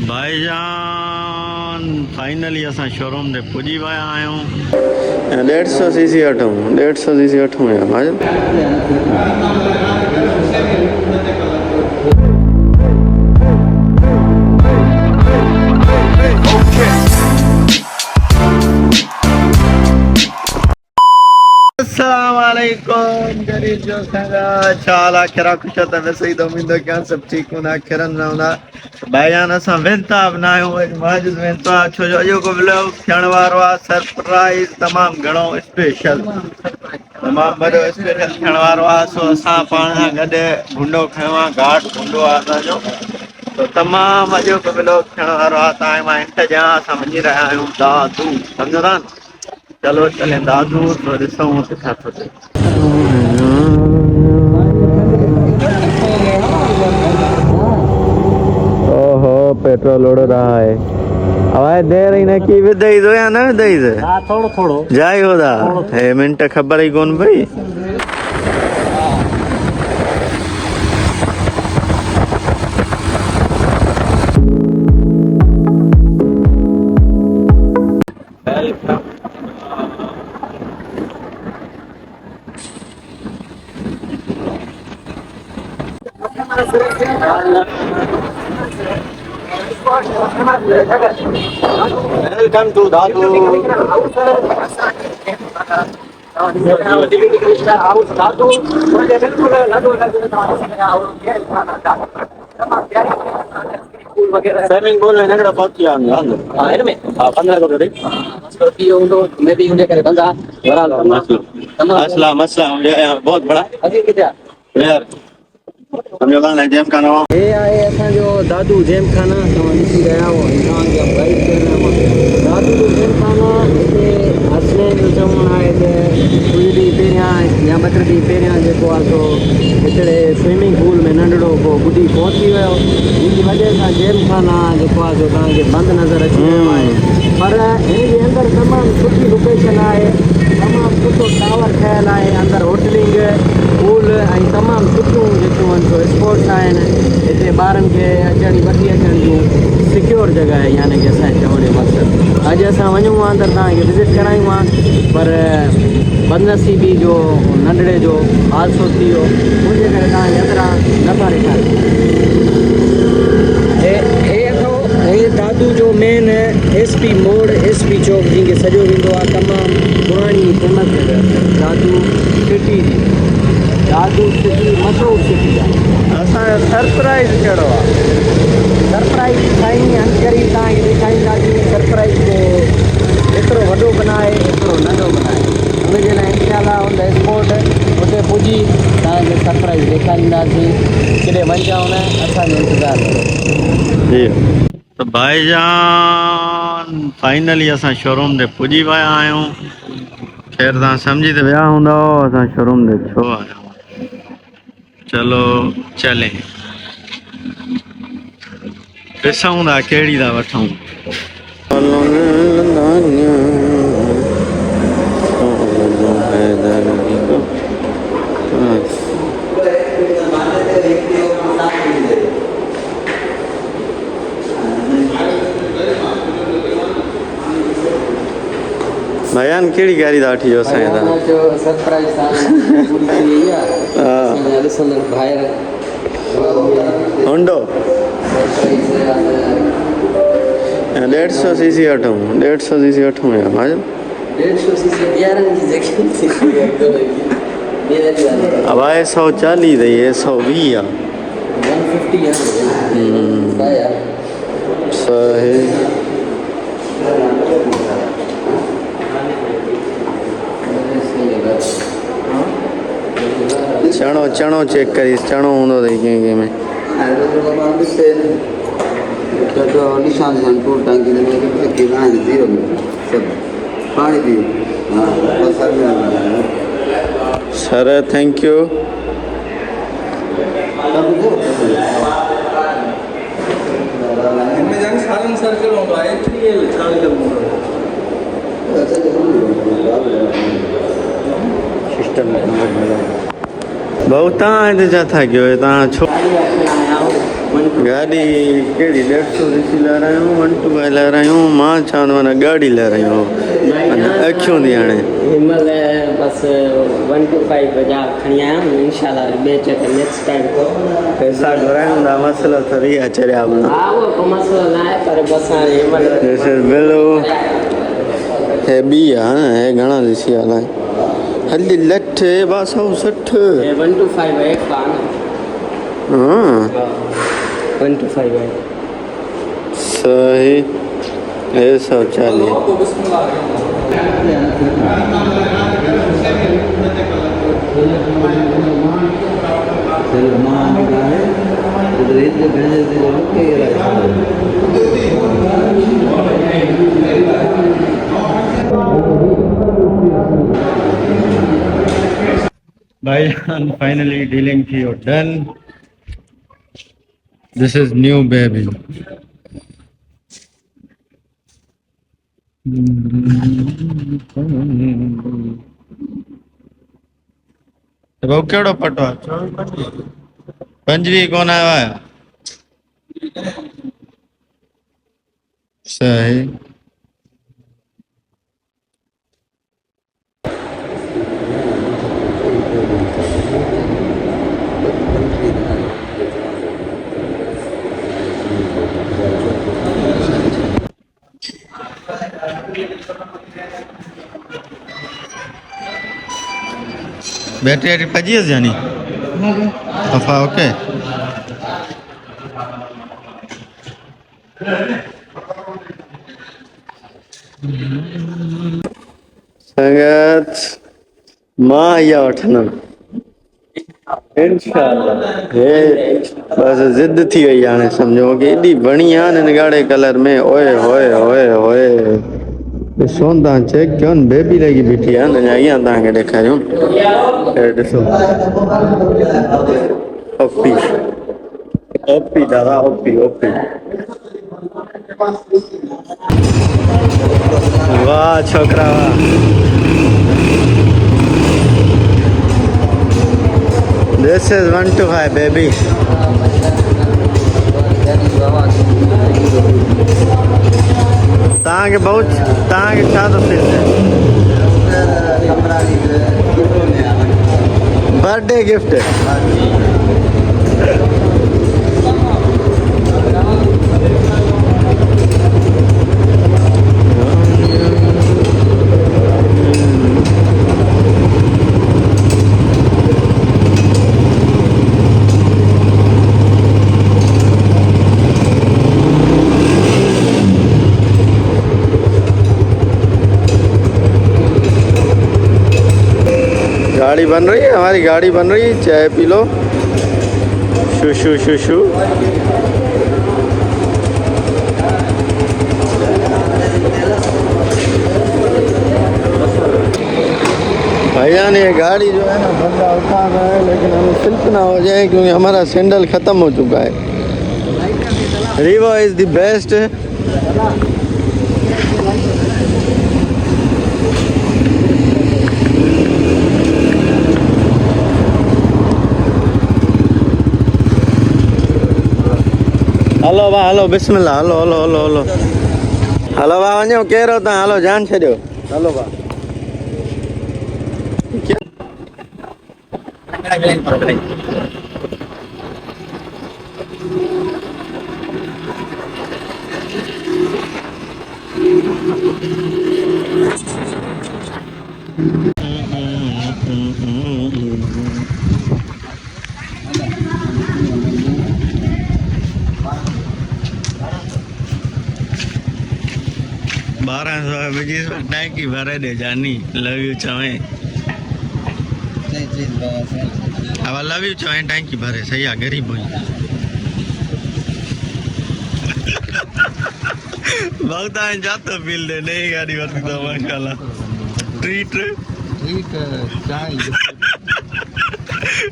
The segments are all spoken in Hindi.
भाईजान फाइनली असां शोरूम ते पुॼी विया आहियूं। 150 सीसी वठूं 150 सीसी वठूं यार भाई। अस्सलामुअलैकुम गरीब जो संगा चाला खरा खुश त वैसे ही तो उम्मीद क्या सब ठीक होना खरन रहंदा। भाईजान असां वेंता बनायो माजिद वेंता छो जो अजो को ब्लॉग थियण वारो आहे सरप्राइज तमाम घणो स्पेशल तमाम बड़ो स्पेशल थियण वारो आहे। सो असां पाण सां गॾु भुंडो खयो आहे घाट भुंडो आहे असांजो। तो तमाम अजो को ब्लॉग थियण वारो आहे। तव्हां मां हिंट ॾियां असां वञी रहिया आहियूं दादू सम्झो था न। चलो चले दादू तो ॾिसूं हुते छा थो थिए। ओहो पेट्रोल उड़ रहा है। आवाज दे रही ना की विदई दो या न विदई दे। हाँ थोड़ो थोड़ो जाई होदा हे मिनट खबर ही कोन पई। वेलकम टू दादू। स्विमिंग पूल में नगड़ा पहुंच गया अंदर। हां इनमें हां 15 को दे तो ये उनको मैं भी उन्हें करे बंदा बड़ा अस्सलाम अस्सलाम बहुत बड़ा अभी कितना यार समझो ना जेम खाना ये आए असांजो दादू जेम खाना तव्हां ॾिसी रहिया हो इंसान जा गाइड करण दादू जो जेम खाना हिते असले जो चवणु आहे त कुझु ॾींहं पहिरियां या ॿ टे ॾींहं पहिरियां जेको आहे सो हिकिड़े स्विमिंग पूल में नंढड़ो को ॿुॾी पहुची वियो जंहिंजी वजह सां जेम खाना जेको आहे सो तव्हांखे बंदि नज़र अची रहियो आहे। पर हिन जे अंदरि तमामु सुठी लोकेशन आहे तमामु सुठो टावर ठहियलु आहे अंदरि होटलिंग पूल ऐं तमामु सुठियूं जेकियूं आहिनि सो स्पोर्ट्स आहिनि। हिते ॿारनि खे अचण वठी अचण जूं सिक्योर जॻह आहे यानी की असांजे चवण जो मक़सदु अॼु असां वञूं था अंदरि तव्हांखे विज़िट करायूं हा पर बदनसीबी जो नंढड़े जो हादसो थी वियो उनजे करे तव्हांखे अंदरां नथा ॾेखारियूं। हे दादू जो मेन SP मोड़ SP चौक जंहिंखे सॼो वेंदो आहे तमामु पुराणी फेमस जॻह दादू सिटी जी दादू सिटी मशहूरु सिटी आहे। असांजो सरप्राइज़ कहिड़ो आहे सरप्राइज़ साईं अंकरी तव्हांखे ॾेखारींदासीं सरप्राइज़ को एतिरो वॾो बनाए एतिरो नंढो बनाए उनजे लाइ इंशाल्लाह उन स्पॉट उते पुॼी तव्हांखे सरप्राइज़ ॾेखारींदासीं किथे वञा न असांजो इंतज़ारु कयो। जी तो भाईजान फाइनली असां शोरूम ते पुॼी विया आहियूं। ख़ैर तव्हां सम्झी त विया हूंदव असां शोरूम ते छो आया आहियूं। चलो चलें ॾिसूं था कहिड़ी था वठूं। भैया कहिड़ी गाड़ी था वठी असांजे सरप्राइज़ होंडो 150 सीसी वठूं 150 सीसी वठूं यार भाई। 150 सीसी 11 अब आए 140 अथई 120 आहे 150 है सही। चणो चणो चेक करीस चणो हूंदो अथई कंहिं कंहिं में निशान टूर टांकी जीरो पानी पी सर थैंक यू। बहुत छा था कयो तव्हां छो गाड़ी केड़ी 150 सीसी ला रहा हूँ 125 ला रहा हूँ मां चांद माना गाड़ी ला रही हूँ अखियों दी आने हिमल बस 125 बजा खणी आया हूँ इंशाल्लाह बेच के नेक्स्ट टाइम को पैसा घुराइण दा मसलो थोड़ी है चरिया अपना हाँ वो को मसलो ना है पर बस हिमल दिस इज बिलो है बी है घणा सीसी वाला हल्दी लठ 260 125 है एक पान हाँ 125 है सही 140 भाईजान फाइनली डीलिंग की done this is new baby बहु केड़ो पटो पंजवी कौन आया सही बैटरी 25 जानी अफा ओके संगत मां या वठना इंशाल्लाह हे बस जिद थी वही हाणे समझो कि एडी बढ़िया न गाढ़े कलर में ओए होए होए होए ॾिसो तव्हां चेक कयो न बेबी लगी बीठी आहे न अॻियां तव्हांखे ॾेखारियूं हे ॾिसो ओपी ओपी दादा ओपी ओपी वाह छोकरा वाह This is 125 baby. तव्हांखे बहुत तव्हांखे छा थो थिए बर्थडे गिफ्ट गाड़ी बन रही है हमारी गाड़ी बन रही है चाय पी लो शू शू शू शू भाईजान ये गाड़ी जो है ना बंदा उठा रहा है लेकिन हमें स्लिप ना हो जाए क्योंकि हमारा सैंडल ख़त्म हो चुका है Revo is the best hello भाउ हलो बिस्मिल्लाह hello hello hello hello hello भाउ वञो कहिड़ो तव्हां हलो जान छॾियो हलो भाउ टैंकी भरे दे जानी लव यू चवें अब लव यू चवें टैंकी भरे सही है गरीब हुई बहुत आए जाता बिल दे नई गाड़ी वर्ती तो माशाल्लाह ट्रीट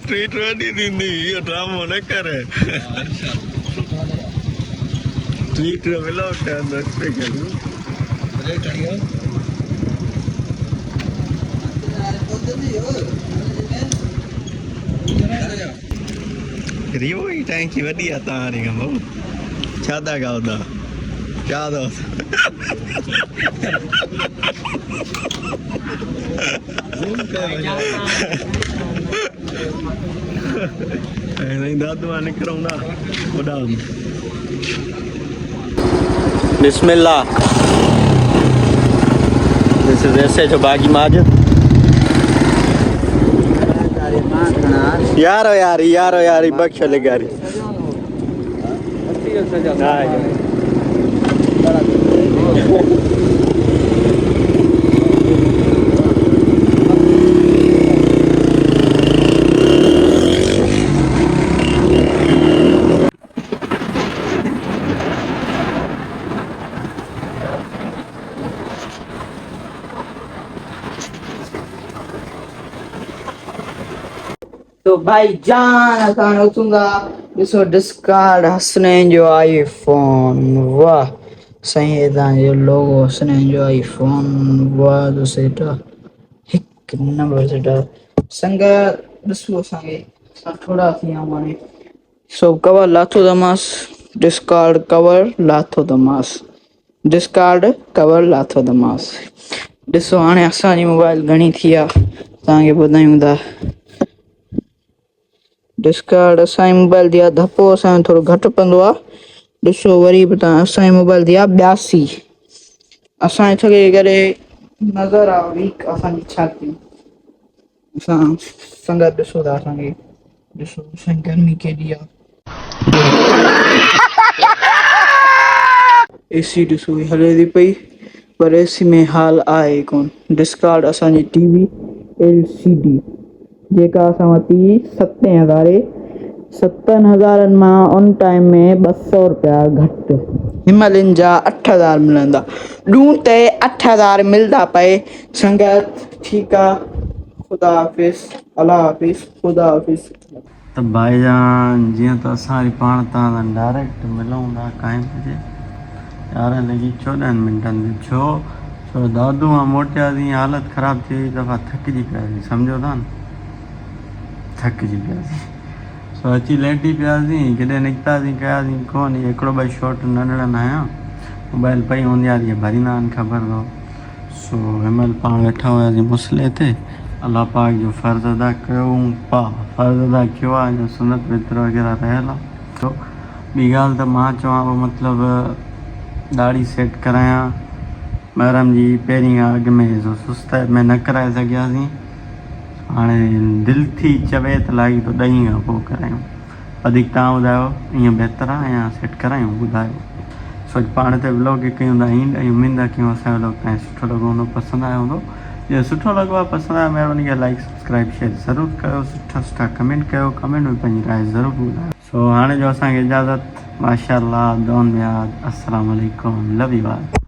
ट्रीट वडी दींदी ये ड्रामो न करे ट्रीट मिलो क्या स्पेशल रीवो ही टैंकी वॾी आहे तव्हां खां भाऊ छा था ॻाओ था क्या दोस्त नहीं दादू निकरूं ना उड़ा बिस्मिल्लाह दिस इज ऐसे जो बागी माजिद यारो यारी बख्श लगारी तो भाई जान असां उथूंगा ॾिसो डिस्कार्ड हसनैन जो आईफोन वाह साईं तव्हांजो लोगो हसनैन जो आईफोन वाह जो सेट हिकु नंबर सेट संगत ॾिसो असांखे असां थोरा थी विया हाणे सो कवर लाथो दमास डिस्कार्ड कवर लाथो दमास डिस्कार्ड कवर लाथो दमास ॾिसो हाणे असांजी मोबाइल घणी थी आहे तव्हांखे ॿुधायूं था डिस्कार्ड असांजी मोबाइल थी आहे धपो असांजो थोरो घटि पवंदो आहे ॾिसो वरी बि तव्हां असांजी मोबाइल थी आहे 82 असांजे थके करे नज़र आहे वीक असांजी छा कयूं असां संगत ॾिसो था असांखे ॾिसो असांजी गर्मी केॾी आहे एसी ॾिसो हले थी पई पर एसी में हाल आहे कोन डिस्कार्ड असांजी टीवी LCD जेका असां वरिती 7,000 मां ऑन टाइम में 200 रुपया घटि हिमालयन जा 8,000 मिलंदा ॾूं ते 8,000 मिलंदा पए संगत ठीकु आहे ख़ुदा हाफ़िज़ अल्लाह हाफ़िज़ ख़ुदा हाफ़िज़ त भाईजान जीअं त असां वरी पाण तव्हां सां डायरेक्ट मिलूं था काएं बजे 11:14 में छो दादू मां मोटियासीं हालत ख़राबु थी वई दफ़ा थकिजी पियासीं सम्झो था न थकिजी पियासीं सो अची लेटी पियासीं किथे निकितासीं कयासीं कोन हिकिड़ो ॿ शॉट नंढड़नि आहियां मोबाइल पई हूंदी आहे तीअं भरींदा आहिनि ख़बर अथव सो हिनमहिल पाण वेठा हुयासीं मुसले ते अलाह पाक जो फ़र्ज़ु अदा कयूं फ़र्ज़ु अदा कयो आहे जो सुनत वित्र वग़ैरह रहियल आहे तो ॿी ॻाल्हि त मां चवां पियो मतिलबु दाढ़ी सेट करायां महरम जी पहिरीं खां अॻु में सुस्त में न कराए सघियासीं हाणे दिलि थी चवे त लॻी तो ॾहीं खां पोइ करायूं वधीक तव्हां ॿुधायो ईअं बहितर आहे या सेट करायूं ॿुधायो सो पाण ते व्लॉग कयूं था ईअं उमेद आहे कयूं असांजो व्लॉग तव्हांखे सुठो लॻो हूंदो पसंदि आयो हूंदो जे सुठो लॻो आहे पसंदि आयो महिरबानी करे लाइक सब्सक्राइब शेयर ज़रूरु कयो सुठा कमेंट कयो कमेंट में पंहिंजी राय ज़रूरु ॿुधायो सो हाणे जो असांखे इजाज़त माशाअल्लाह दोन में अस्सलाम वालेकुम लव यू ऑल